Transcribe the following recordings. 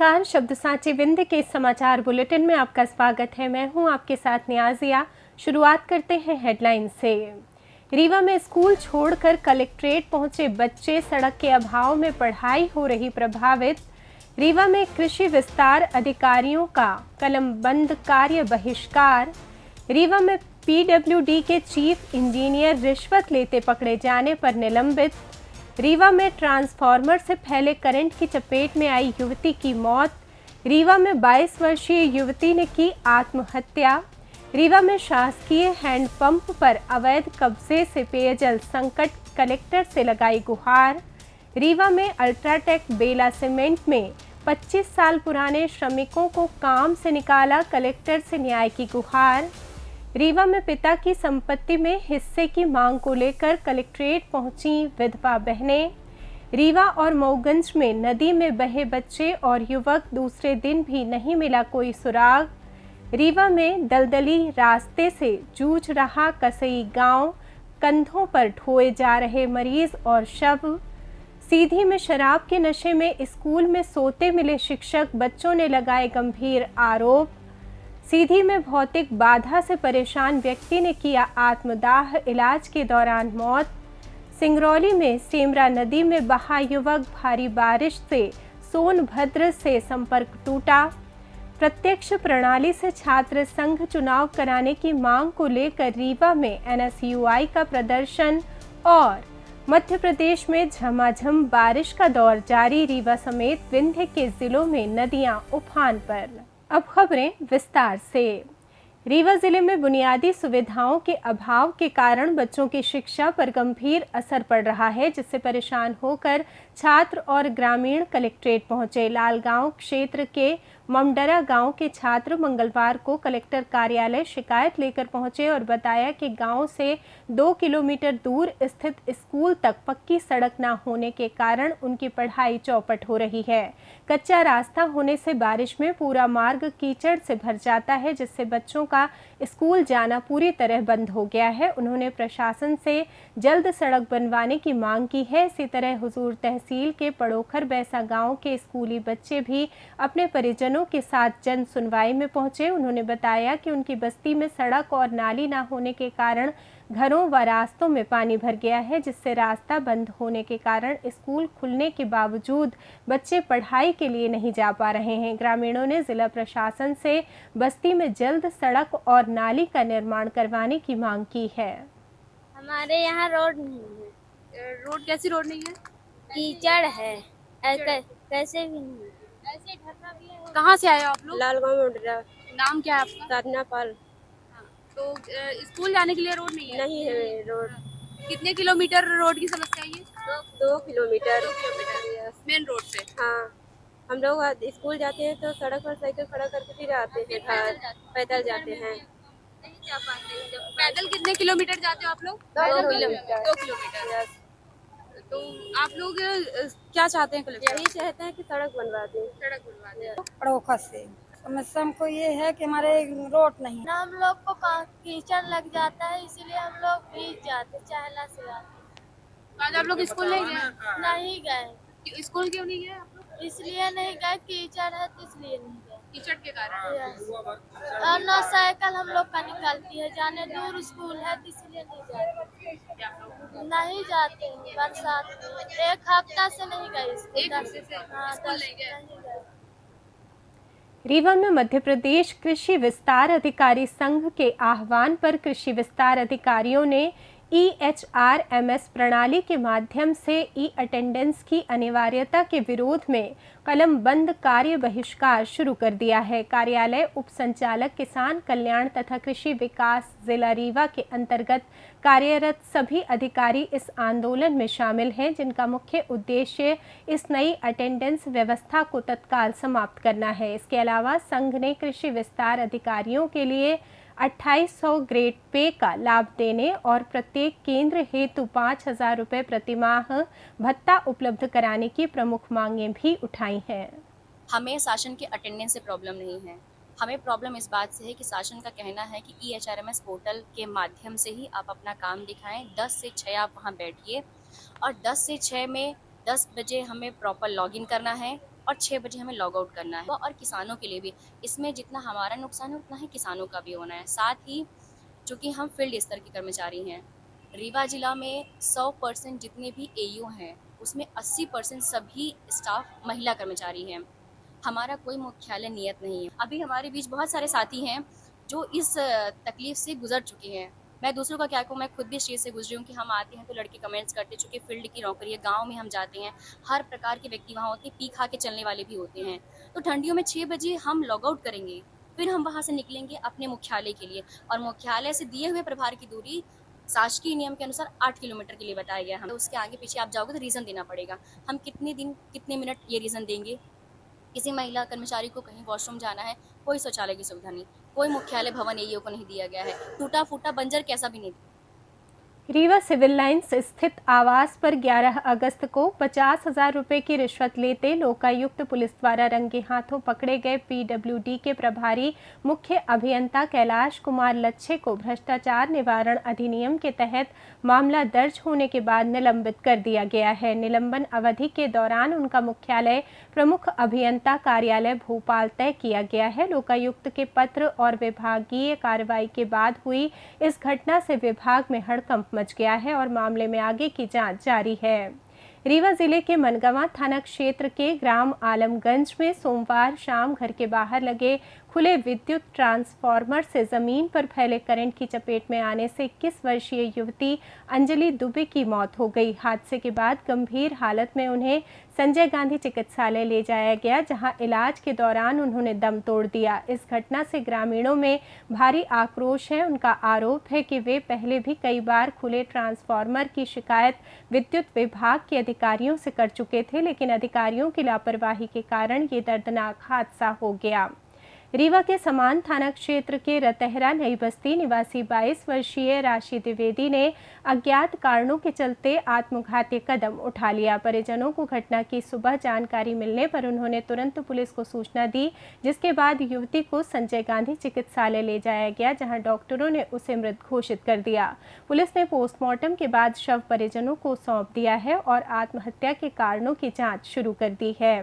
नमस्कार। शब्द साची विंध्य के समाचार बुलेटिन में आपका स्वागत है। मैं हूं आपके साथ नियाजिया। शुरुआत करते हैं हेडलाइन से। रीवा में स्कूल छोड़कर कलेक्ट्रेट पहुंचे बच्चे, सड़क के अभाव में पढ़ाई हो रही प्रभावित। रीवा में कृषि विस्तार अधिकारियों का कलमबंद कार्य बहिष्कार। रीवा में पीडब्ल्यूडी के चीफ इंजीनियर रिश्वत लेते पकड़े जाने पर निलंबित। रीवा में ट्रांसफार्मर से फैले करंट की चपेट में आई युवती की मौत। रीवा में 22 वर्षीय युवती ने की आत्महत्या। रीवा में शासकीय हैंडपंप पर अवैध कब्जे से पेयजल संकट, कलेक्टर से लगाई गुहार। रीवा में अल्ट्राटेक बेला सीमेंट में 25 साल पुराने श्रमिकों को काम से निकाला, कलेक्टर से न्याय की गुहार। रीवा में पिता की संपत्ति में हिस्से की मांग को लेकर कलेक्ट्रेट पहुंची विधवा बहनें। रीवा और मऊगंज में नदी में बहे बच्चे और युवक, दूसरे दिन भी नहीं मिला कोई सुराग। रीवा में दलदली रास्ते से जूझ रहा कसई गांव, कंधों पर ढोए जा रहे मरीज और शव। सीधी में शराब के नशे में स्कूल में सोते मिले शिक्षक, बच्चों ने लगाए गंभीर आरोप। सीधी में भौतिक बाधा से परेशान व्यक्ति ने किया आत्मदाह, इलाज के दौरान मौत। सिंगरौली में सेमरा नदी में बहा युवक, भारी बारिश से सोनभद्र से संपर्क टूटा। प्रत्यक्ष प्रणाली से छात्र संघ चुनाव कराने की मांग को लेकर रीवा में एनएसयूआई का प्रदर्शन। और मध्य प्रदेश में झमाझम बारिश का दौर जारी, रीवा समेत विंध्य के जिलों में नदियां उफान पर। अब खबरें विस्तार से। रीवा जिले में बुनियादी सुविधाओं के अभाव के कारण बच्चों की शिक्षा पर गंभीर असर पड़ रहा है, जिससे परेशान होकर छात्र और ग्रामीण कलेक्ट्रेट पहुंचे। लालगांव क्षेत्र के ममडरा गांव के छात्र मंगलवार को कलेक्टर कार्यालय शिकायत लेकर पहुंचे और बताया कि गांव से 2 किलोमीटर दूर स्थित स्कूल तक पक्की सड़क न होने के कारण उनकी पढ़ाई चौपट हो रही है। कच्चा रास्ता होने से बारिश में पूरा मार्ग कीचड़ से भर जाता है, जिससे बच्चों का स्कूल जाना पूरी तरह बंद हो गया है। उन्होंने प्रशासन से जल्द सड़क बनवाने की मांग की है। इसी तरह हुजूर तहसील के पड़ोखर बैसा गांव के स्कूली बच्चे भी अपने परिजनों के साथ जन सुनवाई में पहुंचे। उन्होंने बताया कि उनकी बस्ती में सड़क और नाली न होने के कारण घरों व रास्तों में पानी भर गया है, जिससे रास्ता बंद होने के कारण स्कूल खुलने के बावजूद बच्चे पढ़ाई के लिए नहीं जा पा रहे हैं। ग्रामीणों ने जिला प्रशासन से बस्ती में जल्द सड़क और नाली का निर्माण करवाने की मांग की है। हमारे यहाँ रोड नहीं है। रोड कैसी रोड नहीं है? कीचड़ है। कैसे भी नहीं है। ऐसे ढका भी है। कहाँ से आए हो आप लोग? लालगांव मुंडरा। नाम क्या है आपका? साधना पाल। तो स्कूल जाने के लिए रोड नहीं है? नहीं है रोड। कितने किलोमीटर रोड की समस्या है ये? 2 किलोमीटर। 2 किलोमीटर मेन रोड से। हाँ, हम लोग स्कूल जाते हैं तो सड़क पर साइकिल खड़ा करके फिर आते हैं, पैदल जाते हैं। नहीं जा पाते जब पैदल कितने किलोमीटर जाते हो आप लोग? 2 किलोमीटर। 2 किलोमीटर। तो आप लोग क्या चाहते हैं कलेक्टर? यही चाहते हैं कि सड़क बनवा दें। सड़क बनवा दें। पड़ोखा से समस्या हमको ये है कि हमारे रोड नहीं है। हम लोग को कीचड़ लग जाता है, इसीलिए हम लोग भीग जाते, चहला से आते। आज आप लोग स्कूल नहीं गए? नहीं गए। स्कूल क्यों नहीं गए आप लोग? इसलिए नहीं गए, कीचड़ है तो इसलिए नहीं गए। कीचड़ के कारण। और ना साइकिल हम लोग का निकलती है, जाने दूर स्कूल है तो इसलिए नहीं जाते। नहीं जाते हैं बरसात में। 1 हफ्ता से नहीं गए स्कूल। 1 हफ्ते से स्कूल नहीं गए। रीवा में मध्य प्रदेश कृषि विस्तार अधिकारी संघ के आह्वान पर कृषि विस्तार अधिकारियों ने EHRMS प्रणाली के माध्यम से अटेंडेंस की अनिवार्यता के विरोध में कलमबंद कार्य बहिष्कार शुरू कर दिया है। कार्यालय उप संचालक किसान कल्याण तथा कृषि विकास जिला रीवा के अंतर्गत कार्यरत सभी अधिकारी इस आंदोलन में शामिल हैं, जिनका मुख्य उद्देश्य इस नई अटेंडेंस व्यवस्था को तत्काल समाप्त करना है। इसके अलावा संघ ने कृषि विस्तार अधिकारियों के लिए 2800 ग्रेड पे का लाभ देने और प्रत्येक केंद्र हेतु 5000 रुपये प्रतिमाह भत्ता उपलब्ध कराने की प्रमुख मांगें भी उठाई हैं। हमें शासन के अटेंडेंस से प्रॉब्लम नहीं है। हमें प्रॉब्लम इस बात से है कि शासन का कहना है कि EHRMS पोर्टल के माध्यम से ही आप अपना काम दिखाएं। 10 से 6 आप वहां बैठिए और 10 से 6 में 10 बजे हमें प्रॉपर लॉगिन करना है और 6 बजे हमें लॉग आउट करना है। और किसानों के लिए भी इसमें जितना हमारा नुकसान है उतना ही किसानों का भी होना है। साथ ही चूँकि हम फील्ड स्तर के कर्मचारी हैं, रीवा जिला में 100% जितने भी एयू हैं उसमें 80% सभी स्टाफ महिला कर्मचारी हैं। हमारा कोई मुख्यालय नियत नहीं है। अभी हमारे बीच बहुत सारे साथी हैं जो इस तकलीफ से गुजर चुके हैं। मैं दूसरों का क्या कहूँ, मैं खुद भी इस चीज़ से गुजरी हूँ कि हम आते हैं तो लड़के कमेंट्स करते, चूँकि फील्ड की नौकरी है, गाँव में हम जाते हैं, हर प्रकार के व्यक्ति वहाँ होते हैं, पी खा के चलने वाले भी होते हैं। तो ठंडियों में 6 बजे हम लॉग आउट करेंगे, फिर हम वहाँ से निकलेंगे अपने मुख्यालय के लिए, और मुख्यालय से दिए हुए प्रभार की दूरी शासकीय नियम के अनुसार 8 किलोमीटर के लिए बताया गया है हमें। उसके आगे पीछे आप जाओगे तो रीज़न देना पड़ेगा। हम कितने दिन कितने मिनट ये रीज़न देंगे? किसी महिला कर्मचारी को कहीं वॉशरूम जाना है, कोई शौचालय की सुविधा नहीं, कोई मुख्यालय भवन एईओ को नहीं दिया गया है, टूटा फूटा बंजर कैसा भी नहीं। रीवा सिविल लाइंस स्थित आवास पर 11 अगस्त को 50,000 रुपए की रिश्वत लेते लोकायुक्त पुलिस द्वारा रंगे हाथों पकड़े गए पीडब्ल्यूडी के प्रभारी मुख्य अभियंता कैलाश कुमार लच्छे को भ्रष्टाचार निवारण अधिनियम के तहत मामला दर्ज होने के बाद निलंबित कर दिया गया है। निलंबन अवधि के दौरान उनका मुख्यालय प्रमुख अभियंता कार्यालय भोपाल तय किया गया है। लोकायुक्त के पत्र और विभागीय कार्रवाई के बाद हुई इस घटना से विभाग में हड़कंप मच गया है और मामले में आगे की जांच जारी है। रीवा जिले के मनगवा थाना क्षेत्र के ग्राम आलमगंज में सोमवार शाम घर के बाहर लगे खुले विद्युत ट्रांसफार्मर से जमीन पर फैले करंट की चपेट में आने से 21 वर्षीय युवती अंजलि दुबे की मौत हो गई। हादसे के बाद गंभीर हालत में उन्हें संजय गांधी चिकित्सालय ले जाया गया, जहां इलाज के दौरान उन्होंने दम तोड़ दिया। इस घटना से ग्रामीणों में भारी आक्रोश है। उनका आरोप है कि वे पहले भी कई बार खुले ट्रांसफार्मर की शिकायत विद्युत विभाग के अधिकारियों से कर चुके थे, लेकिन अधिकारियों की लापरवाही के कारण ये दर्दनाक हादसा हो गया। रीवा के समान थाना क्षेत्र के रतहरा नई बस्ती निवासी 22 वर्षीय राशि द्विवेदी ने अज्ञात कारणों के चलते आत्मघाती कदम उठा लिया। परिजनों को घटना की सुबह जानकारी मिलने पर उन्होंने तुरंत पुलिस को सूचना दी, जिसके बाद युवती को संजय गांधी चिकित्सालय ले जाया गया, जहां डॉक्टरों ने उसे मृत घोषित कर दिया। पुलिस ने पोस्टमार्टम के बाद शव परिजनों को सौंप दिया है और आत्महत्या के कारणों की जाँच शुरू कर दी है।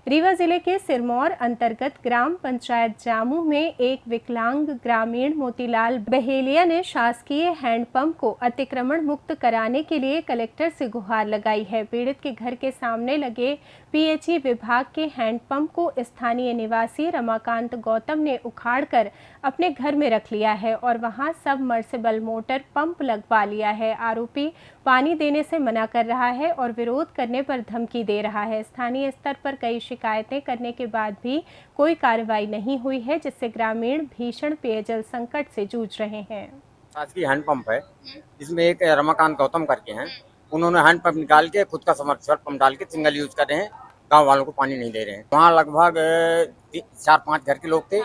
रीवा जिले के सिरमौर अंतर्गत ग्राम पंचायत जामू में एक विकलांग ग्रामीण मोतीलाल बहेलिया ने शासकीय हैंडपंप को अतिक्रमण मुक्त कराने के लिए कलेक्टर से गुहार लगाई है। पीड़ित के घर के सामने लगे पीएचई विभाग के हैंडपंप को स्थानीय निवासी रमाकांत गौतम ने उखाड़कर अपने घर में रख लिया है और वहां सबमर्सिबल मोटर पंप लगवा लिया है। आरोपी पानी देने से मना कर रहा है और विरोध करने पर धमकी दे रहा है। स्थानीय स्तर पर कई शिकायतें करने के बाद भी कोई कार्रवाई नहीं हुई है, जिससे ग्रामीण भीषण पेयजल संकट से जूझ रहे हैं। शासकीय हैंडपंप है, इसमें एक रमाकांत गौतम करके हैं, उन्होंने हैंडपंप निकाल के खुद का समर्सिबल पंप डाल के सिंगल यूज कर रहे हैं, गांव वालों को पानी नहीं दे रहे हैं। वहाँ लगभग 4-5 घर के लोग थे,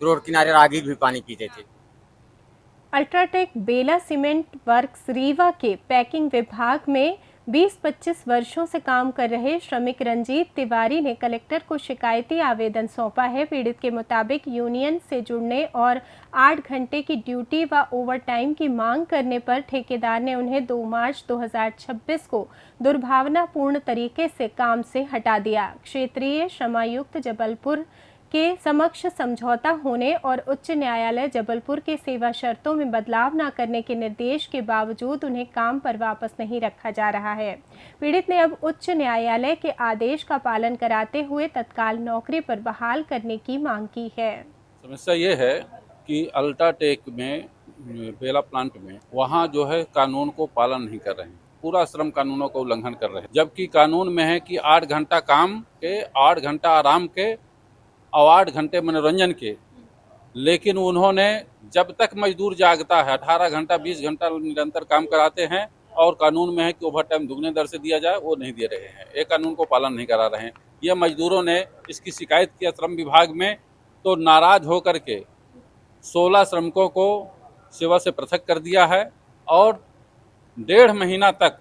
रोड किनारे राहगीर भी पानी पीते थे। अल्ट्राटेक बेला सीमेंट वर्क्स रीवा के पैकिंग विभाग में 20-25 वर्षों से काम कर रहे श्रमिक रंजीत तिवारी ने कलेक्टर को शिकायती आवेदन सौंपा है। पीड़ित के मुताबिक यूनियन से जुड़ने और 8 घंटे की ड्यूटी व ओवरटाइम की मांग करने पर ठेकेदार ने उन्हें 2 मार्च 2026 को दुर्भावनापूर्ण तरीके से काम से हटा दिया। क्षेत्रीय श्रमायुक्त जबलपुर के समक्ष समझौता होने और उच्च न्यायालय जबलपुर के सेवा शर्तों में बदलाव न करने के निर्देश के बावजूद उन्हें काम पर वापस नहीं रखा जा रहा है। पीड़ित ने अब उच्च न्यायालय के आदेश का पालन कराते हुए तत्काल नौकरी पर बहाल करने की मांग की है। समस्या ये है कि अल्ट्राटेक में बेला प्लांट में वहाँ जो है कानून को पालन नहीं कर रहे हैं, पूरा श्रम कानूनों का उल्लंघन कर रहे हैं, जबकि कानून में है कि 8 घंटा काम के, 8 घंटा आराम के और 8 घंटे मनोरंजन के। लेकिन उन्होंने जब तक मजदूर जागता है 18 घंटा 20 घंटा निरंतर काम कराते हैं और कानून में है कि ओवर टाइम दुगने दर से दिया जाए, वो नहीं दे रहे हैं। ये कानून को पालन नहीं करा रहे हैं। यह मजदूरों ने इसकी शिकायत किया श्रम विभाग में, तो नाराज होकर के 16 श्रमिकों को सेवा से पृथक कर दिया है और 1.5 महीना तक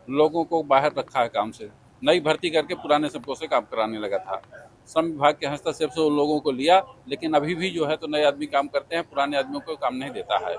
लोगों को बाहर रखा है काम से। नई भर्ती करके पुराने सबको से काम कराने लगा था। श्रम विभाग के हस्तक्षेप से उन लोगों को लिया, लेकिन अभी भी जो है तो नए आदमी काम करते हैं, पुराने आदमियों को काम नहीं देता है।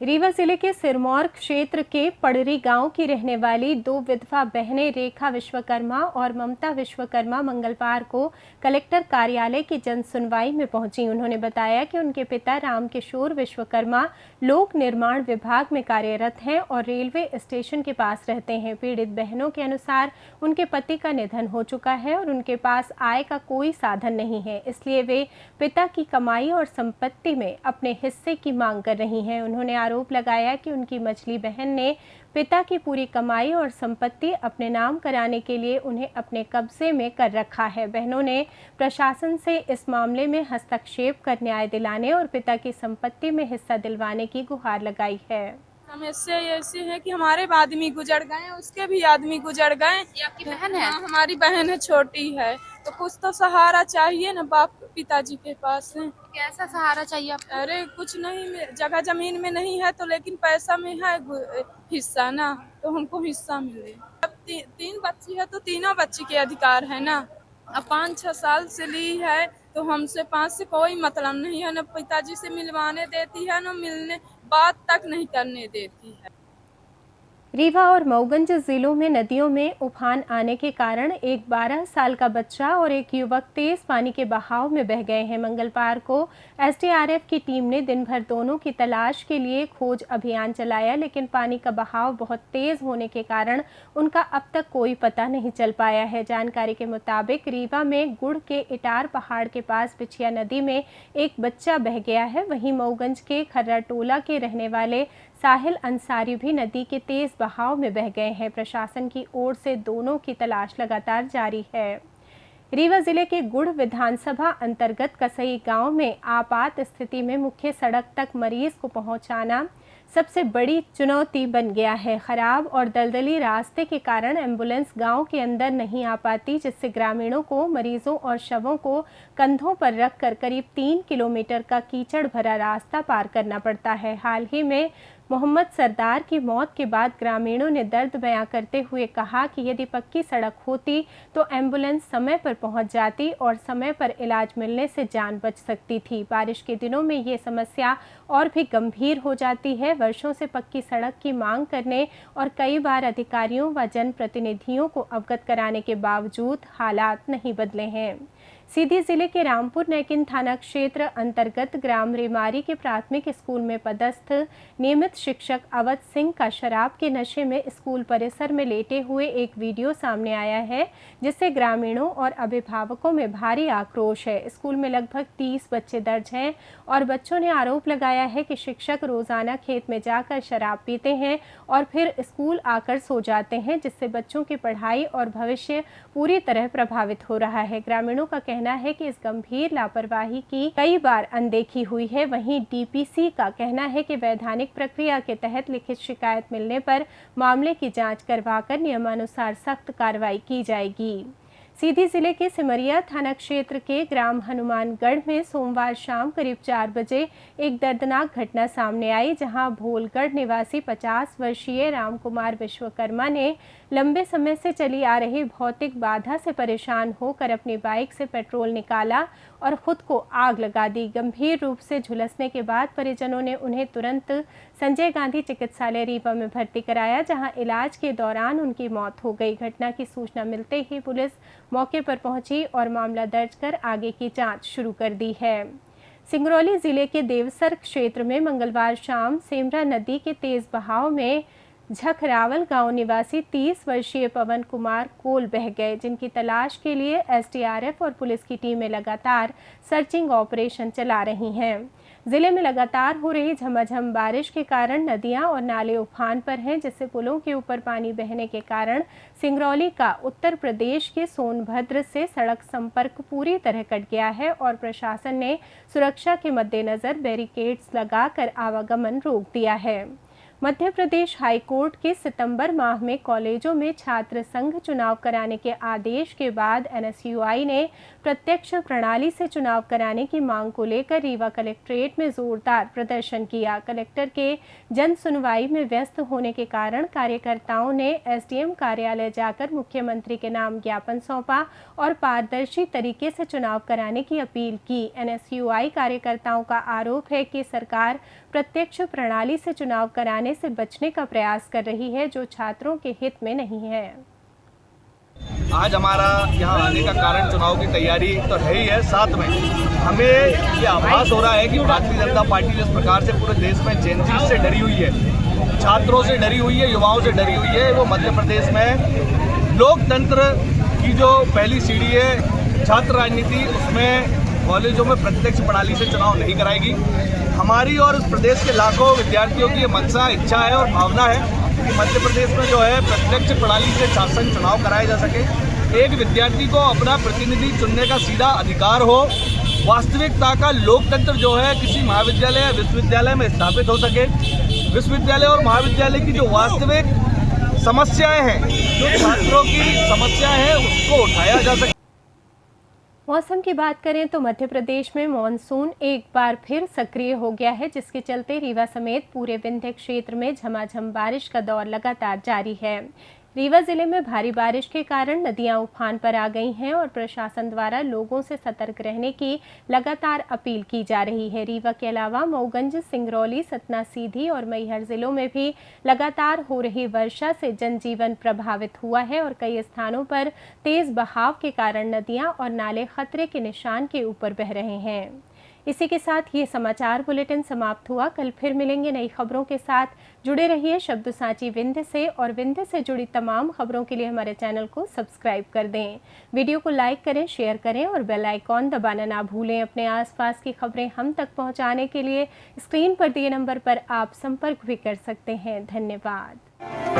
रीवा जिले के सिरमौर क्षेत्र के पड़री गांव की रहने वाली दो विधवा बहनें रेखा विश्वकर्मा और ममता विश्वकर्मा मंगलवार को कलेक्टर कार्यालय की जन सुनवाई में पहुंची। उन्होंने बताया कि उनके पिता रामकिशोर विश्वकर्मा लोक निर्माण विभाग में कार्यरत हैं और रेलवे स्टेशन के पास रहते हैं। पीड़ित बहनों के अनुसार उनके पति का निधन हो चुका है और उनके पास आय का कोई साधन नहीं है, इसलिए वे पिता की कमाई और संपत्ति में अपने हिस्से की मांग कर रही हैं। उन्होंने आरोप लगाया कि उनकी मछली बहन ने पिता की पूरी कमाई और संपत्ति अपने नाम कराने के लिए उन्हें अपने कब्जे में कर रखा है। बहनों ने प्रशासन से इस मामले में हस्तक्षेप कर न्याय दिलाने और पिता की संपत्ति में हिस्सा दिलवाने की गुहार लगाई है। समस्या ऐसी है कि हमारे भी आदमी गुजर गए, उसके भी आदमी गुजर गए। ये आपकी बहन है? हाँ, हमारी बहन है, छोटी है, तो कुछ तो सहारा चाहिए ना बाप पिताजी के पास है। कैसा सहारा चाहिए आपको? अरे कुछ नहीं, जगह जमीन में नहीं है तो लेकिन पैसा में है हिस्सा ना, तो हमको हिस्सा मिले। अब तीन बच्ची है तो तीनों बच्ची के अधिकार है ना। अब 5-6 साल से ली है तो हमसे 5 से कोई मतलब नहीं है, न पिताजी से मिलवाने देती है, न मिलने बात तक नहीं करने देती है। रीवा और मऊगंज जिलों में नदियों में उफान आने के कारण एक 12 साल का बच्चा और एक युवक तेज पानी के बहाव में बह गए हैं। मंगलवार को एसडीआरएफ की टीम ने दिन भर दोनों की तलाश के लिए खोज अभियान चलाया, लेकिन पानी का बहाव बहुत तेज होने के कारण उनका अब तक कोई पता नहीं चल पाया है। जानकारी के मुताबिक रीवा में गुड़ के इटार पहाड़ के पास बिछिया नदी में एक बच्चा बह गया है। वहीं मऊगंज के खर्रा टोला के रहने वाले साहिल अंसारी भी नदी के तेज बहाव में बह गए हैं। प्रशासन की ओर से दोनों की तलाश लगातार जारी है। रीवा जिले के गुड़ विधानसभा अंतर्गत कसई गांव में आपात स्थिति में मुख्य सड़क तक मरीज को पहुंचाना सबसे बड़ी चुनौती बन गया है। खराब और दलदली रास्ते के कारण एम्बुलेंस गांव के अंदर नहीं आ पाती, जिससे ग्रामीणों को मरीजों और शवों को कंधों पर रखकर करीब 3 किलोमीटर का कीचड़ भरा रास्ता पार करना पड़ता है। हाल ही में मोहम्मद सरदार की मौत के बाद ग्रामीणों ने दर्द बयां करते हुए कहा कि यदि पक्की सड़क होती तो एम्बुलेंस समय पर पहुंच जाती और समय पर इलाज मिलने से जान बच सकती थी। बारिश के दिनों में ये समस्या और भी गंभीर हो जाती है। वर्षों से पक्की सड़क की मांग करने और कई बार अधिकारियों व जनप्रतिनिधियों को अवगत कराने के बावजूद हालात नहीं बदले हैं। सीधी जिले के रामपुर नैकिन थाना क्षेत्र अंतर्गत ग्राम रेमारी के प्राथमिक स्कूल में पदस्थ नियमित शिक्षक अवध सिंह का शराब के नशे में स्कूल परिसर में लेटे हुए एक वीडियो सामने आया है, जिससे ग्रामीणों और अभिभावकों में भारी आक्रोश है। स्कूल में लगभग 30 बच्चे दर्ज हैं और बच्चों ने आरोप लगाया है कि शिक्षक रोजाना खेत में जाकर शराब पीते हैं और फिर स्कूल आकर सो जाते हैं, जिससे बच्चों की पढ़ाई और भविष्य पूरी तरह प्रभावित हो रहा है। ग्रामीणों का कहना है कि इस गंभीर लापरवाही की कई बार अनदेखी हुई है। वहीं डीपीसी का कहना है कि वैधानिक प्रक्रिया के तहत लिखित शिकायत मिलने पर मामले की जांच करवाकर नियमानुसार सख्त कार्रवाई की जाएगी। सीधी जिले के सिमरिया थाना क्षेत्र के ग्राम हनुमानगढ़ में सोमवार शाम करीब 4 बजे एक दर्दनाक घटना सामने आई, जहां भोलगढ़ निवासी 50 वर्षीय रामकुमार विश्वकर्मा ने लंबे समय से चली आ रही भौतिक बाधा से परेशान होकर अपनी बाइक से पेट्रोल निकाला और खुद को आग लगा दी। गंभीर रूप से झुलसने के बाद परिजनों ने उन्हें तुरंत संजय गांधी चिकित्सालय रीवा में भर्ती कराया, जहां इलाज के दौरान उनकी मौत हो गई। घटना की सूचना मिलते ही पुलिस मौके पर पहुंची और मामला दर्ज कर आगे की जांच शुरू कर दी है। सिंगरौली जिले के देवसर क्षेत्र में मंगलवार शाम सेमरा नदी के तेज बहाव में झखरावल गांव निवासी 30 वर्षीय पवन कुमार कोल बह गए, जिनकी तलाश के लिए एसडीआरएफ और पुलिस की टीमें लगातार सर्चिंग ऑपरेशन चला रही हैं। जिले में लगातार हो रही झमाझम बारिश के कारण नदियां और नाले उफान पर हैं, जिससे पुलों के ऊपर पानी बहने के कारण सिंगरौली का उत्तर प्रदेश के सोनभद्र से सड़क संपर्क पूरी तरह कट गया है और प्रशासन ने सुरक्षा के मद्देनजर बैरिकेड्स लगाकर आवागमन रोक दिया है। मध्य प्रदेश हाईकोर्ट के सितंबर माह में कॉलेजों में छात्र संघ चुनाव कराने के आदेश के बाद एनएसयूआई ने प्रत्यक्ष प्रणाली से चुनाव कराने की मांग को लेकर रीवा कलेक्ट्रेट में जोरदार प्रदर्शन किया। कलेक्टर के जन सुनवाई में व्यस्त होने के कारण कार्यकर्ताओं ने एसडीएम कार्यालय जाकर मुख्यमंत्री के नाम ज्ञापन सौंपा और पारदर्शी तरीके से चुनाव कराने की अपील की। एनएसयूआई कार्यकर्ताओं का आरोप है कि सरकार प्रत्यक्ष प्रणाली से चुनाव कराने से बचने का प्रयास कर रही है, जो छात्रों के हित में नहीं है। आज हमारा यहाँ आने का कारण चुनाव की तैयारी तो है ही है, साथ में हमें ये आभास हो रहा है कि भारतीय जनता पार्टी जिस प्रकार से पूरे देश में जेनजी से डरी हुई है, छात्रों से डरी हुई है, युवाओं से डरी हुई है, वो मध्य प्रदेश में लोकतंत्र की जो पहली सीढ़ी है छात्र राजनीति, उसमें कॉलेजों में प्रत्यक्ष प्रणाली से चुनाव नहीं कराएगी। हमारी और इस प्रदेश के लाखों विद्यार्थियों की ये मंशा, इच्छा है और भावना है कि मध्य प्रदेश में जो है प्रत्यक्ष प्रणाली से शासन चुनाव कराया जा सके, एक विद्यार्थी को अपना प्रतिनिधि चुनने का सीधा अधिकार हो, वास्तविकता का लोकतंत्र जो है किसी महाविद्यालय या विश्वविद्यालय में स्थापित हो सके, विश्वविद्यालय और महाविद्यालय की जो वास्तविक समस्याएं हैं, जो छात्रों की समस्याएं हैं, उसको उठाया जा सके। मौसम की बात करें तो मध्य प्रदेश में मॉनसून एक बार फिर सक्रिय हो गया है, जिसके चलते रीवा समेत पूरे विंध्य क्षेत्र में झमाझम बारिश का दौर लगातार जारी है। रीवा जिले में भारी बारिश के कारण नदियां उफान पर आ गई हैं और प्रशासन द्वारा लोगों से सतर्क रहने की लगातार अपील की जा रही है। रीवा के अलावा मऊगंज, सिंगरौली, सतना, सीधी और मैहर जिलों में भी लगातार हो रही वर्षा से जनजीवन प्रभावित हुआ है और कई स्थानों पर तेज बहाव के कारण नदियां और नाले खतरे के निशान के ऊपर बह रहे हैं। इसी के साथ ये समाचार बुलेटिन समाप्त हुआ। कल फिर मिलेंगे नई खबरों के साथ। जुड़े रहिए शब्द साची विंध्य से, और विंध्य से जुड़ी तमाम खबरों के लिए हमारे चैनल को सब्सक्राइब कर दें। वीडियो को लाइक करें, शेयर करें और बेल आइकॉन दबाना ना भूलें। अपने आसपास की खबरें हम तक पहुंचाने के लिए स्क्रीन पर दिए नंबर पर आप संपर्क भी कर सकते हैं। धन्यवाद।